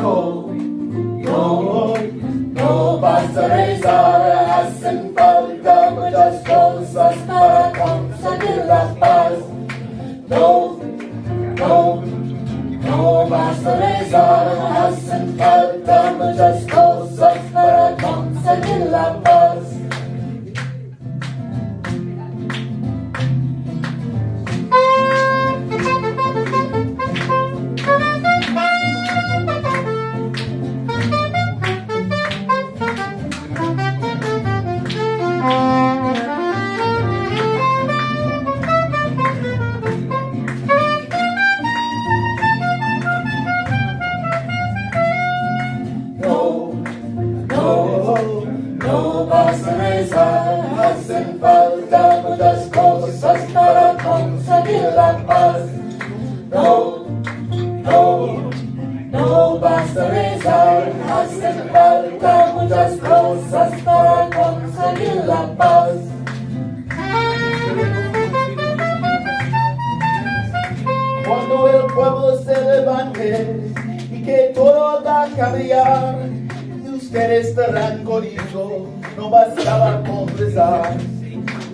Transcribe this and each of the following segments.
no, no, no basta rezar, hacen falta muchas cosas para conseguir la paz. No, no, no basta rezar, hacen falta muchas cosas para conseguir la paz. No basta rezar, hacen falta muchas cosas para conseguir la paz. No, no, no basta rezar, hacen falta muchas cosas para conseguir la paz. Cuando el pueblo se levante y que todo haga cambiar, ustedes estarán conmigo, no bastaba con rezar.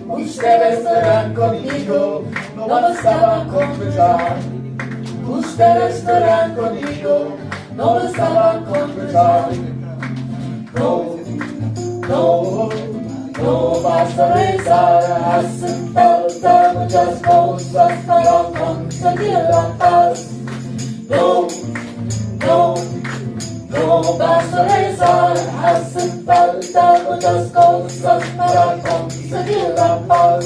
Ustedes estarán conmigo, no bastaba con rezar. Ustedes estarán conmigo, no bastaba con rezar. No, no, no basta rezar, hacen falta muchas cosas para conseguir la paz. No, no, no basta rezar, hacen falta muchas cosas para conseguir la paz.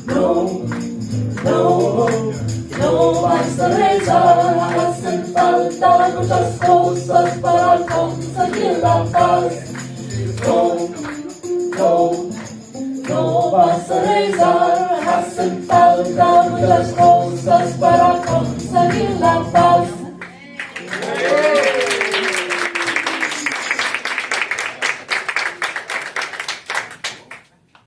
No, no, no basta rezar, hacen falta muchas cosas para conseguir la paz. No, no, no basta rezar, hacen falta muchas cosas para conseguir la paz.